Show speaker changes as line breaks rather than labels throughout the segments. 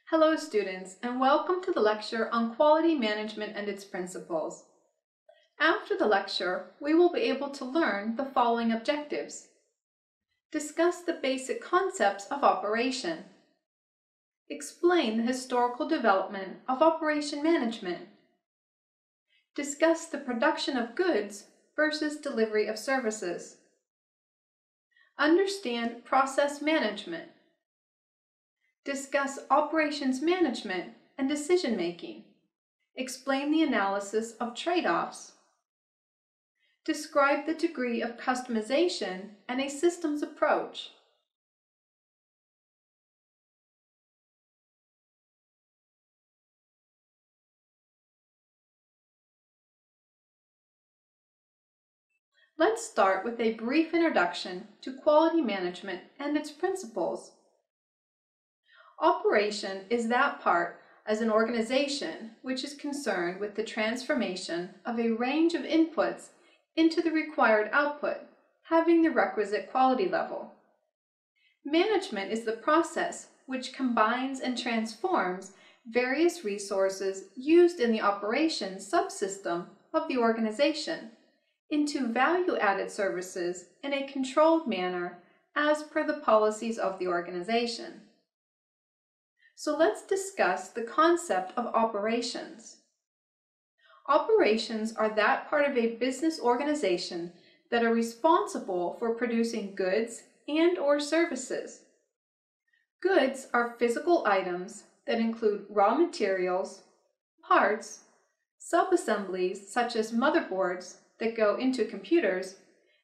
Hello students, and welcome to the lecture on quality management and its principles. After the lecture, we will be able to learn the following objectives. Discuss the basic concepts of operation. Explain the historical development of operation management. Discuss the production of goods versus delivery of services. Understand process management. Discuss operations management and decision-making. Explain the analysis of trade-offs. Describe the degree of customization and a systems approach. Let's start with a brief introduction to quality management and its principles. Operation is that part as an organization which is concerned with the transformation of a range of inputs into the required output, having the requisite quality level. Management is the process which combines and transforms various resources used in the operations subsystem of the organization into value-added services in a controlled manner as per the policies of the organization. So let's discuss the concept of operations. Operations are that part of a business organization that are responsible for producing goods and/or services. Goods are physical items that include raw materials, parts, subassemblies such as motherboards that go into computers,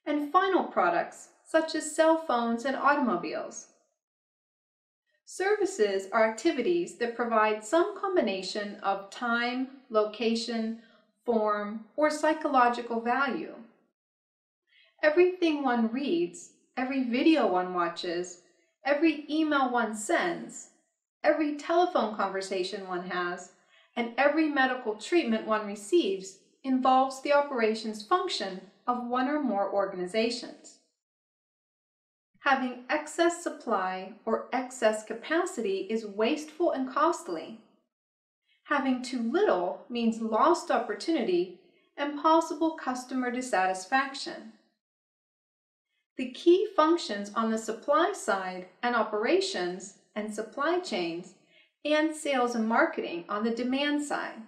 and final products such as cell phones and automobiles. Services are activities that provide some combination of time, location, form, or psychological value. Everything one reads, every video one watches, every email one sends, every telephone conversation one has, and every medical treatment one receives involves the operations function of one or more organizations. Having excess supply or excess capacity is wasteful and costly. Having too little means lost opportunity and possible customer dissatisfaction. The key functions on the supply side and operations and supply chains and sales and marketing on the demand side.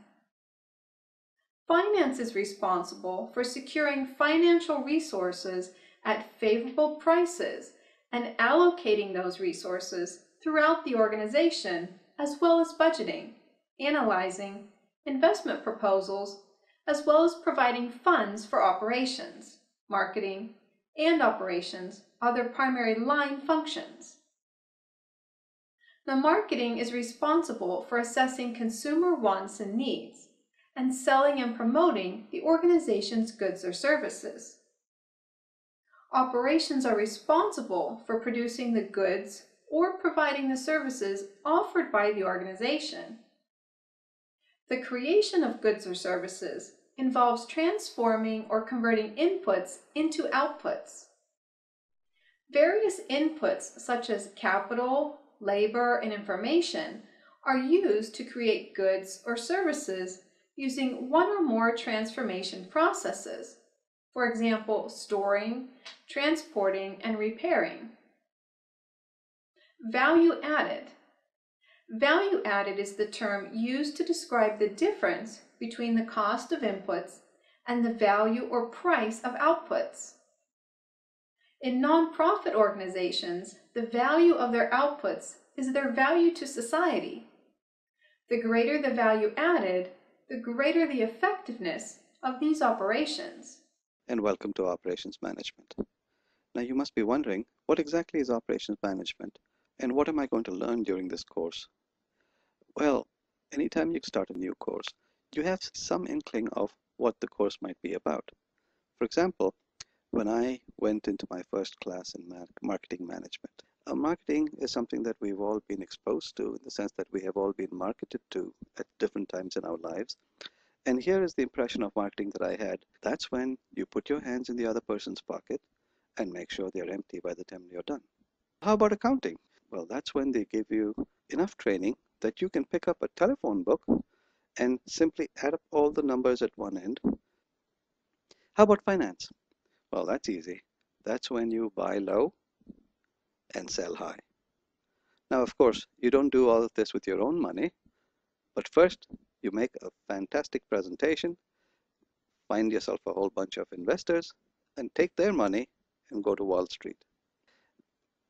Finance is responsible for securing financial resources at favorable prices and allocating those resources throughout the organization, as well as budgeting, analyzing, investment proposals, as well as providing funds for operations, marketing, and operations are their primary line functions. Now, marketing is responsible for assessing consumer wants and needs, and selling and promoting the organization's goods or services. Operations are responsible for producing the goods or providing the services offered by the organization. The creation of goods or services involves transforming or converting inputs into outputs. Various inputs such as capital, labor, and information are used to create goods or services using one or more transformation processes. For example, storing, transporting, and repairing. Value added. Value added is the term used to describe the difference between the cost of inputs and the value or price of outputs. In nonprofit organizations, the value of their outputs is their value to society. The greater the value added, the greater the effectiveness of these operations.
And welcome to Operations Management. Now you must be wondering, what exactly is Operations Management and what am I going to learn during this course? Well, anytime you start a new course, you have some inkling of what the course might be about. For example, when I went into my first class in marketing management, marketing is something that we've all been exposed to in the sense that we have all been marketed to at different times in our lives. And here is the impression of marketing that I had. That's when you put your hands in the other person's pocket and make sure they're empty by the time you're done. How about accounting? Well, that's when they give you enough training that you can pick up a telephone book and simply add up all the numbers at one end. How about finance? Well, that's easy. That's when you buy low and sell high. Now, of course, you don't do all of this with your own money, but first you make a fantastic presentation, find yourself a whole bunch of investors, and take their money and go to Wall Street.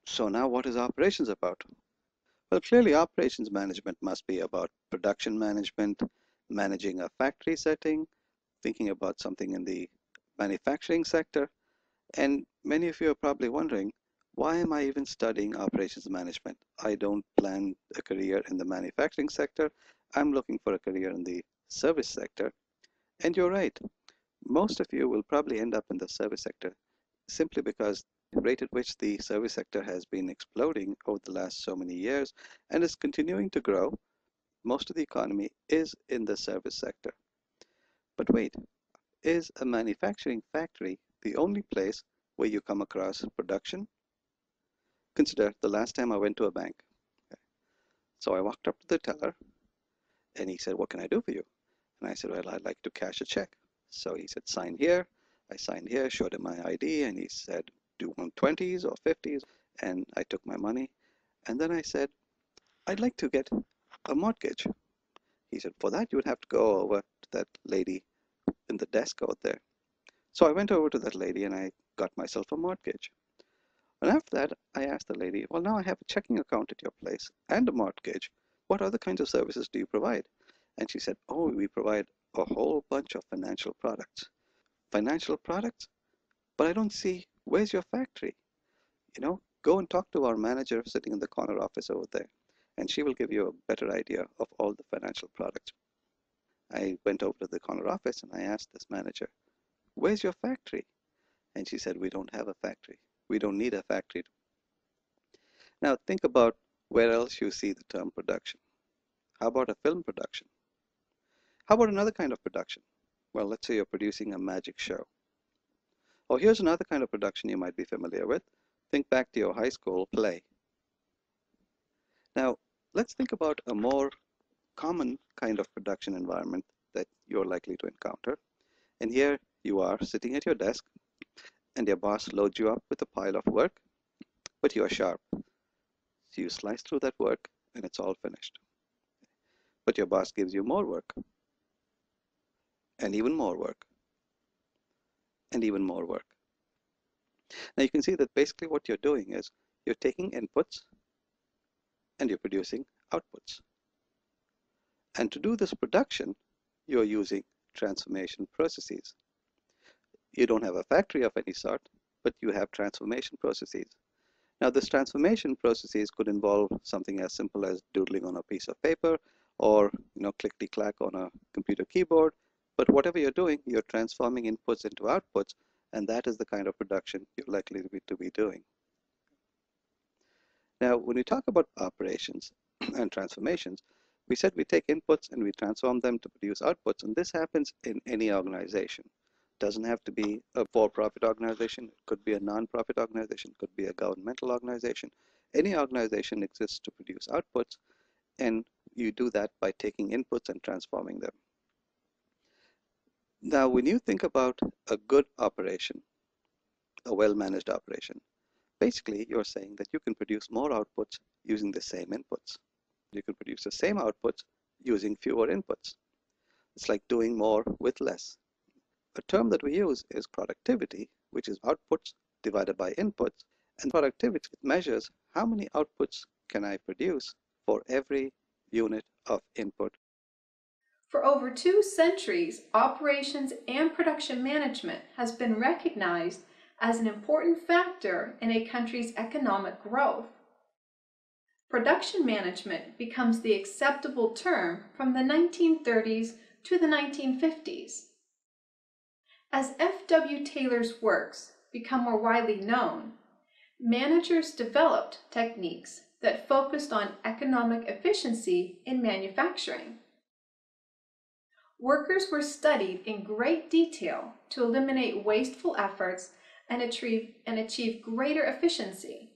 So now what is operations about? Well, clearly operations management must be about production management, managing a factory setting, thinking about something in the manufacturing sector. And many of you are probably wondering, why am I even studying operations management? I don't plan a career in the manufacturing sector. I'm looking for a career in the service sector. And you're right. Most of you will probably end up in the service sector simply because the rate at which the service sector has been exploding over the last so many years and is continuing to grow, most of the economy is in the service sector. But wait, is a manufacturing factory the only place where you come across production? Consider the last time I went to a bank. So I walked up to the teller and he said, "What can I do for you?" And I said, "Well, I'd like to cash a check." So he said, "Sign here." I signed here, showed him my ID, and he said, "Do you want 20s or 50s?" And I took my money. And then I said, "I'd like to get a mortgage." He said, "For that, you would have to go over to that lady in the desk out there." So I went over to that lady and I got myself a mortgage. And after that, I asked the lady, "Well, now I have a checking account at your place and a mortgage. What other kinds of services do you provide?" And she said, "Oh, we provide a whole bunch of financial products." Financial products? But I don't see, where's your factory? Go and talk to our manager sitting in the corner office over there, and she will give you a better idea of all the financial products. I went over to the corner office and I asked this manager, "Where's your factory?" And she said, "We don't have a factory. We don't need a factory." Now think about where else you see the term production. How about a film production? How about another kind of production? Well, let's say you're producing a magic show. Or here's another kind of production you might be familiar with. Think back to your high school play. Now, let's think about a more common kind of production environment that you're likely to encounter. And here you are sitting at your desk and your boss loads you up with a pile of work, but you are sharp. So you slice through that work and it's all finished. But your boss gives you more work, and even more work, and even more work. Now you can see that basically what you're doing is you're taking inputs and you're producing outputs. And to do this production, you're using transformation processes. You don't have a factory of any sort, but you have transformation processes. Now this transformation processes could involve something as simple as doodling on a piece of paper or clickety-clack on a computer keyboard. But whatever you're doing, you're transforming inputs into outputs, and that is the kind of production you're likely to be doing. Now, when we talk about operations and transformations, we said we take inputs and we transform them to produce outputs, and this happens in any organization. It doesn't have to be a for-profit organization. It could be a non-profit organization. It could be a governmental organization. Any organization exists to produce outputs, and you do that by taking inputs and transforming them. Now, when you think about a good operation, a well-managed operation, basically you're saying that you can produce more outputs using the same inputs. You can produce the same outputs using fewer inputs. It's like doing more with less. A term that we use is productivity, which is outputs divided by inputs, and productivity measures how many outputs can I produce for every unit of input.
For over 2 centuries, operations and production management has been recognized as an important factor in a country's economic growth. Production management becomes the acceptable term from the 1930s to the 1950s. As F.W. Taylor's works become more widely known, managers developed techniques that focused on economic efficiency in manufacturing. Workers were studied in great detail to eliminate wasteful efforts and achieve greater efficiency.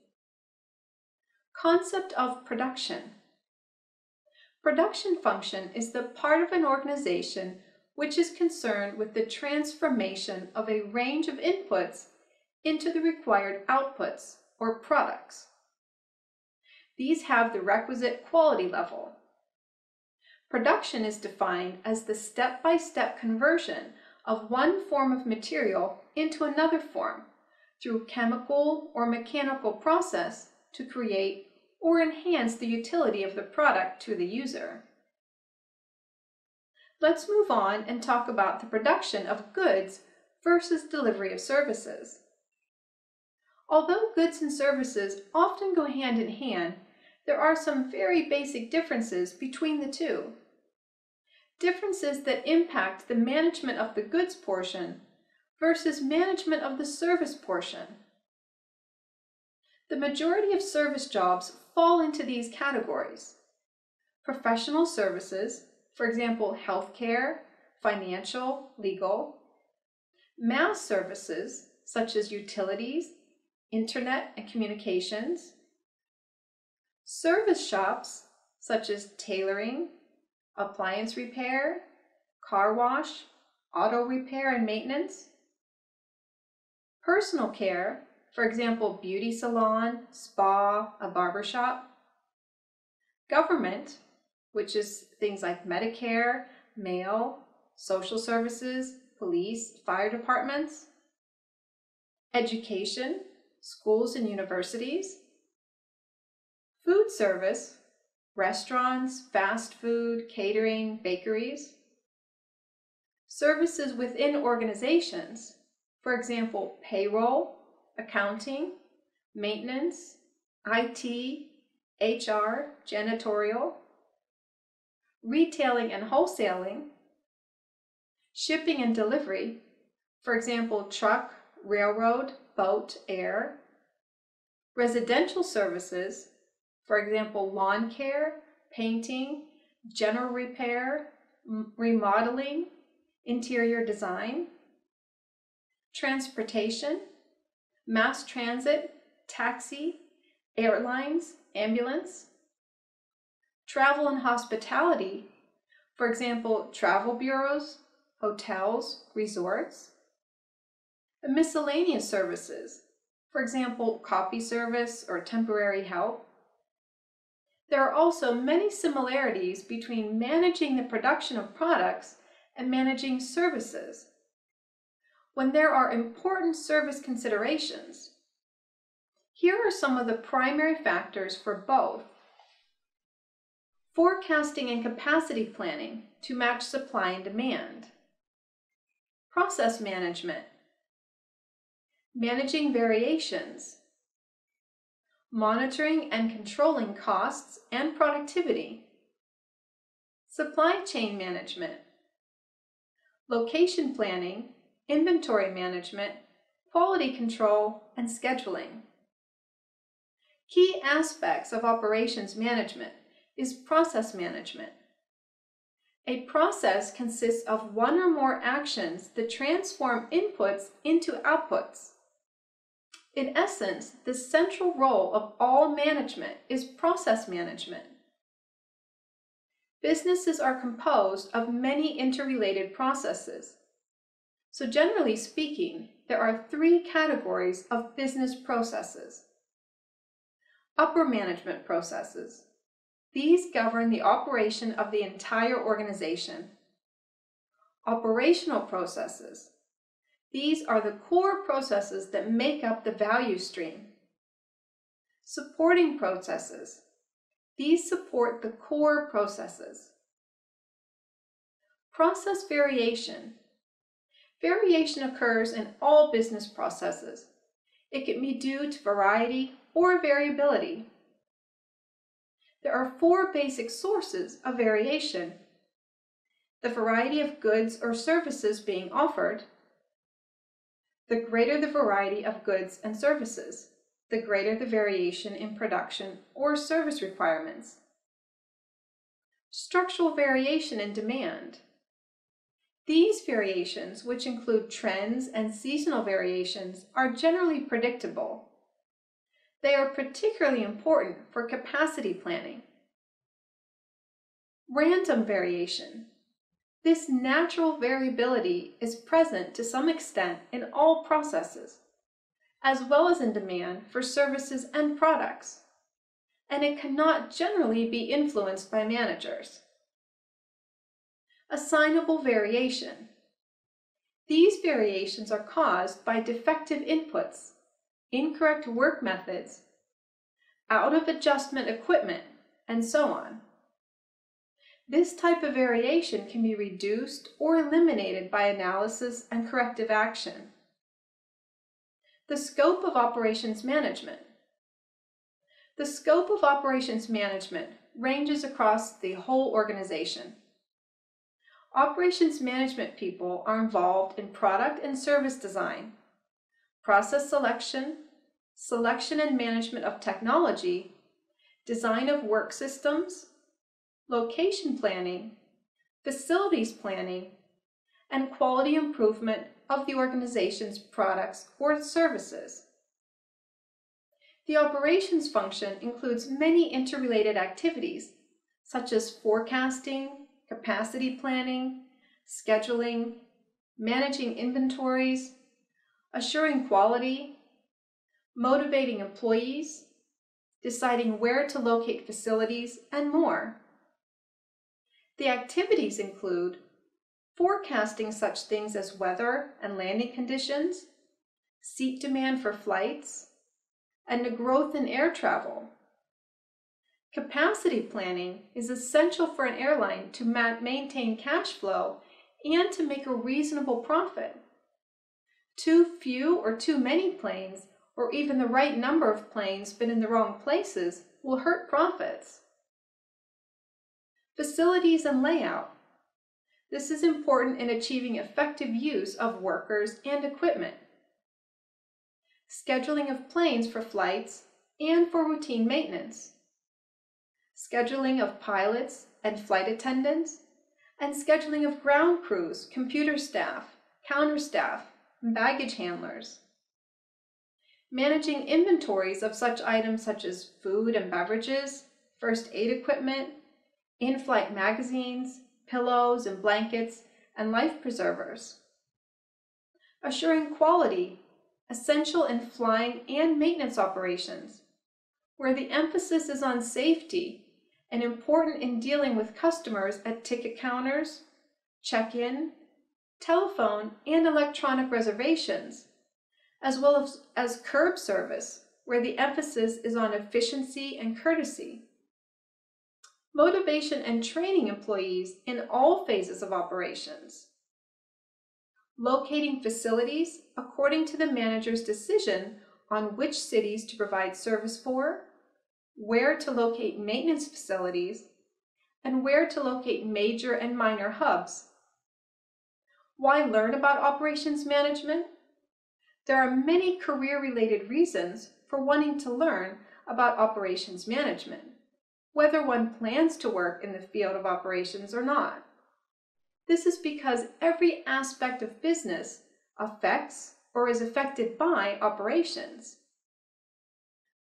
Concept of production. Production function is the part of an organization which is concerned with the transformation of a range of inputs into the required outputs or products. These have the requisite quality level. Production is defined as the step-by-step conversion of one form of material into another form through chemical or mechanical process to create or enhance the utility of the product to the user. Let's move on and talk about the production of goods versus delivery of services. Although goods and services often go hand in hand, there are some very basic differences between the two. Differences that impact the management of the goods portion versus management of the service portion. The majority of service jobs fall into these categories. Professional services, for example, healthcare, financial, legal. Mass services, such as utilities, internet and communications. Service shops, such as tailoring, appliance repair, car wash, auto repair and maintenance. Personal care, for example, beauty salon, spa, a barber shop. Government, which is things like Medicare, mail, social services, police, fire departments. Education, schools and universities. Food service, restaurants, fast food, catering, bakeries. Services within organizations, for example, payroll, accounting, maintenance, IT, HR, janitorial. Retailing and wholesaling. Shipping and delivery, for example, truck, railroad, boat, air. Residential services, for example, lawn care, painting, general repair, remodeling, interior design. Transportation, mass transit, taxi, airlines, ambulance. Travel and hospitality, for example, travel bureaus, hotels, resorts. Miscellaneous services, for example, copy service or temporary help. There are also many similarities between managing the production of products and managing services. When there are important service considerations, here are some of the primary factors for both. Forecasting and capacity planning to match supply and demand. Process management. Managing variations. Monitoring and controlling costs and productivity. Supply chain management. Location planning, inventory management, quality control, and scheduling. Key aspects of operations management is process management. A process consists of one or more actions that transform inputs into outputs. In essence, the central role of all management is process management. Businesses are composed of many interrelated processes. So generally speaking, there are three categories of business processes. Upper management processes. These govern the operation of the entire organization. Operational processes. These are the core processes that make up the value stream. Supporting processes. These support the core processes. Process variation. Variation occurs in all business processes. It can be due to variety or variability. There are four basic sources of variation: the variety of goods or services being offered. The greater the variety of goods and services, the greater the variation in production or service requirements. Structural variation in demand. These variations, which include trends and seasonal variations, are generally predictable. They are particularly important for capacity planning. Random variation. This natural variability is present to some extent in all processes, as well as in demand for services and products, and it cannot generally be influenced by managers. Assignable variation. These variations are caused by defective inputs, incorrect work methods, out-of-adjustment equipment, and so on. This type of variation can be reduced or eliminated by analysis and corrective action. The scope of operations management. The scope of operations management ranges across the whole organization. Operations management people are involved in product and service design, process selection, selection and management of technology, design of work systems, location planning, facilities planning, and quality improvement of the organization's products or services. The operations function includes many interrelated activities, such as forecasting, capacity planning, scheduling, managing inventories, assuring quality, motivating employees, deciding where to locate facilities, and more. The activities include forecasting such things as weather and landing conditions, seat demand for flights, and the growth in air travel. Capacity planning is essential for an airline to maintain cash flow and to make a reasonable profit. Too few or too many planes, or even the right number of planes but in the wrong places, will hurt profits. Facilities and layout. This is important in achieving effective use of workers and equipment. Scheduling of planes for flights and for routine maintenance. Scheduling of pilots and flight attendants, and scheduling of ground crews, computer staff, counter staff, and baggage handlers. Managing inventories of such items such as food and beverages, first aid equipment, in-flight magazines, pillows and blankets, and life preservers. Assuring quality, essential in flying and maintenance operations, where the emphasis is on safety and important in dealing with customers at ticket counters, check-in, telephone, and electronic reservations, as well as curb service, where the emphasis is on efficiency and courtesy. Motivation and training employees in all phases of operations. Locating facilities according to the manager's decision on which cities to provide service for, where to locate maintenance facilities, and where to locate major and minor hubs. Why learn about operations management? There are many career-related reasons for wanting to learn about operations management, whether one plans to work in the field of operations or not. This is because every aspect of business affects or is affected by operations.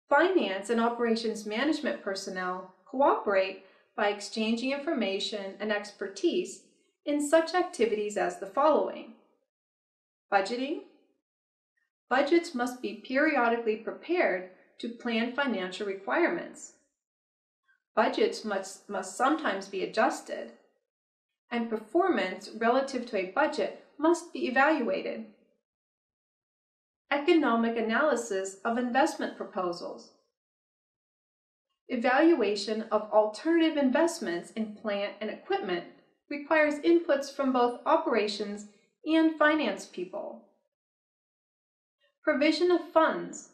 Finance and operations management personnel cooperate by exchanging information and expertise in such activities as the following. Budgeting. Budgets must be periodically prepared to plan financial requirements. Budgets must sometimes be adjusted, and performance relative to a budget must be evaluated. Economic analysis of investment proposals. Evaluation of alternative investments in plant and equipment requires inputs from both operations and finance people. Provision of funds.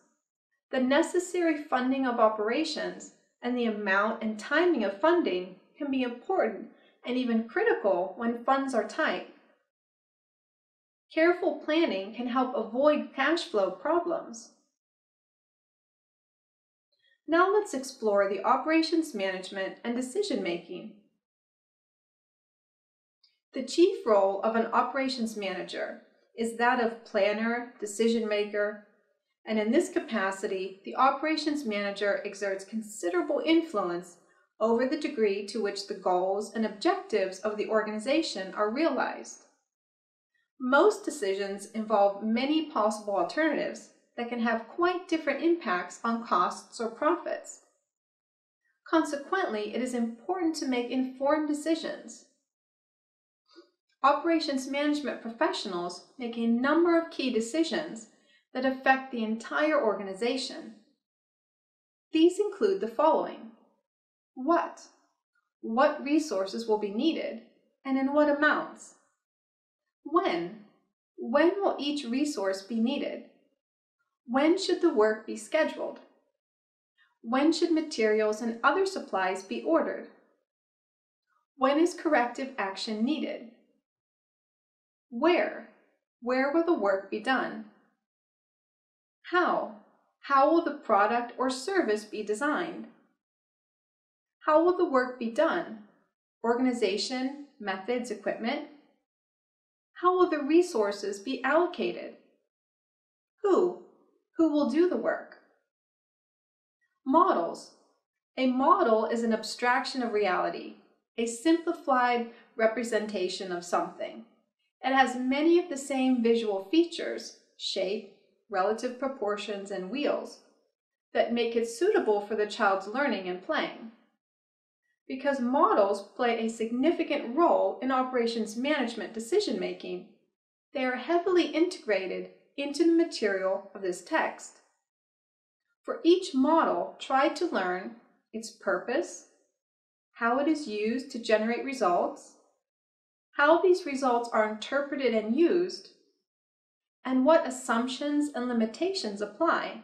The necessary funding of operations and the amount and timing of funding can be important and even critical when funds are tight. Careful planning can help avoid cash flow problems. Now let's explore the operations management and decision making. The chief role of an operations manager is that of planner, decision maker, and in this capacity, the operations manager exerts considerable influence over the degree to which the goals and objectives of the organization are realized. Most decisions involve many possible alternatives that can have quite different impacts on costs or profits. Consequently, it is important to make informed decisions. Operations management professionals make a number of key decisions that affect the entire organization. These include the following. What resources will be needed and in what amounts? When will each resource be needed? When should the work be scheduled? When should materials and other supplies be ordered? When is corrective action needed? Where will the work be done? How will the product or service be designed? How will the work be done? Organization, methods, equipment? How will the resources be allocated? Who will do the work? Models. A model is an abstraction of reality, a simplified representation of something. It has many of the same visual features, shape, relative proportions, and wheels, that make it suitable for the child's learning and playing. Because models play a significant role in operations management decision-making, they are heavily integrated into the material of this text. For each model, try to learn its purpose, how it is used to generate results, how these results are interpreted and used, and what assumptions and limitations apply.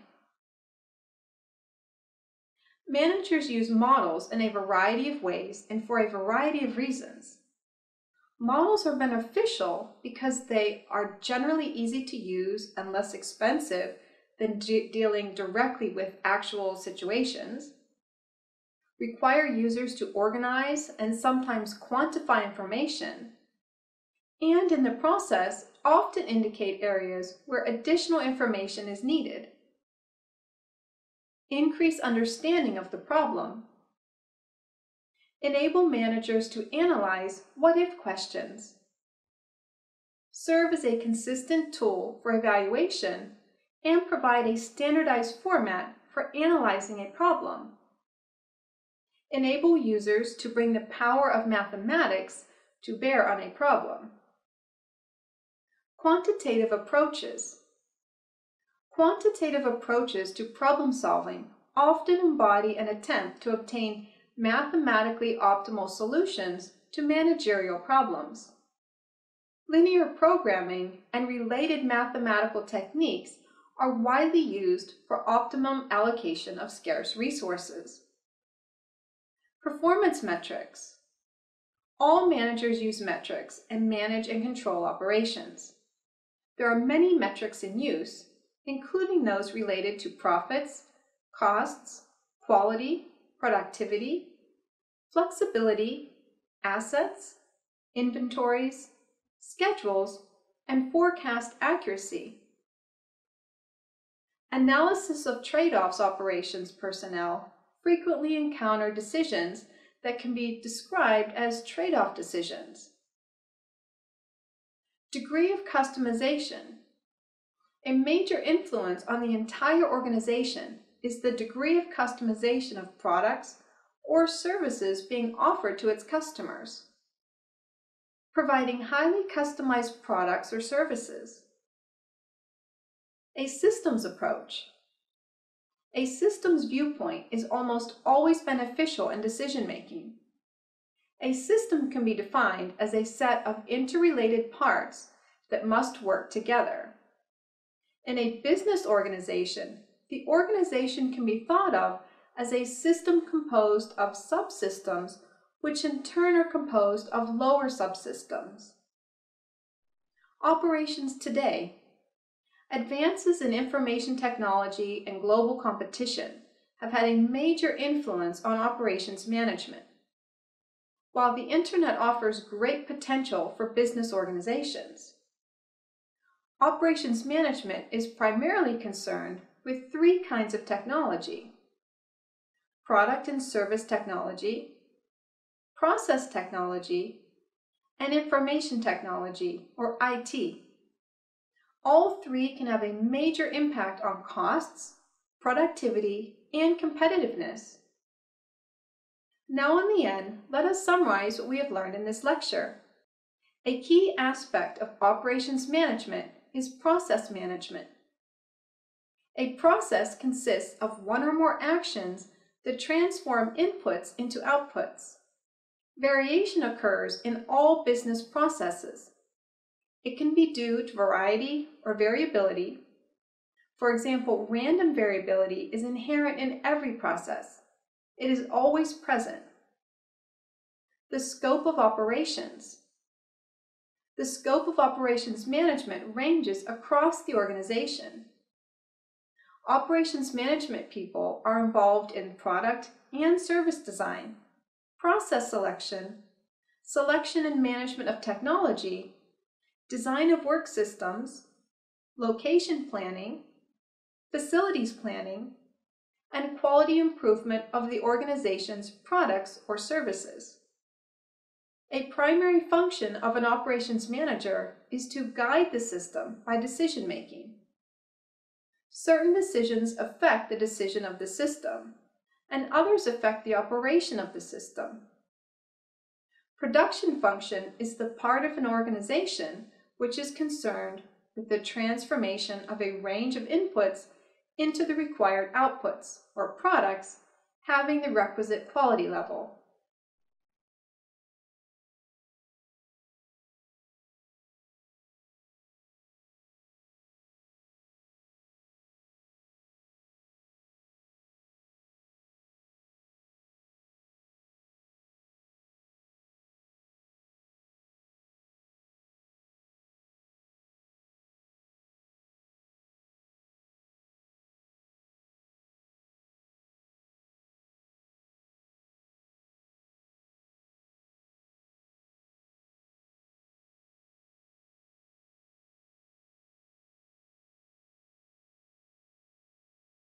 Managers use models in a variety of ways and for a variety of reasons. Models are beneficial because they are generally easy to use and less expensive than dealing directly with actual situations, require users to organize and sometimes quantify information, and in the process often indicate areas where additional information is needed. Increase understanding of the problem. Enable managers to analyze what-if questions. Serve as a consistent tool for evaluation and provide a standardized format for analyzing a problem. Enable users to bring the power of mathematics to bear on a problem. Quantitative approaches. Quantitative approaches to problem solving often embody an attempt to obtain mathematically optimal solutions to managerial problems. Linear programming and related mathematical techniques are widely used for optimum allocation of scarce resources. Performance metrics. All managers use metrics and manage and control operations. There are many metrics in use, including those related to profits, costs, quality, productivity, flexibility, assets, inventories, schedules, and forecast accuracy. Analysis of trade-offs operations personnel frequently encounter decisions that can be described as trade-off decisions. Degree of customization. A major influence on the entire organization is the degree of customization of products or services being offered to its customers. Providing highly customized products or services. A systems approach. A systems viewpoint is almost always beneficial in decision-making. A system can be defined as a set of interrelated parts that must work together. In a business organization, the organization can be thought of as a system composed of subsystems, which in turn are composed of lower subsystems. Operations today. Advances in information technology and global competition have had a major influence on operations management. While the Internet offers great potential for business organizations, operations management is primarily concerned with three kinds of technology: product and service technology, process technology, and information technology, or IT. All three can have a major impact on costs, productivity, and competitiveness. Now in the end, let us summarize what we have learned in this lecture. A key aspect of operations management is process management. A process consists of one or more actions that transform inputs into outputs. Variation occurs in all business processes. It can be due to variety or variability. For example, random variability is inherent in every process. It is always present. The scope of operations. The scope of operations management ranges across the organization. Operations management people are involved in product and service design, process selection, selection and management of technology, design of work systems, location planning, facilities planning, and quality improvement of the organization's products or services. A primary function of an operations manager is to guide the system by decision making. Certain decisions affect the decision of the system, and others affect the operation of the system. Production function is the part of an organization which is concerned with the transformation of a range of inputs into the required outputs, or products, having the requisite quality level.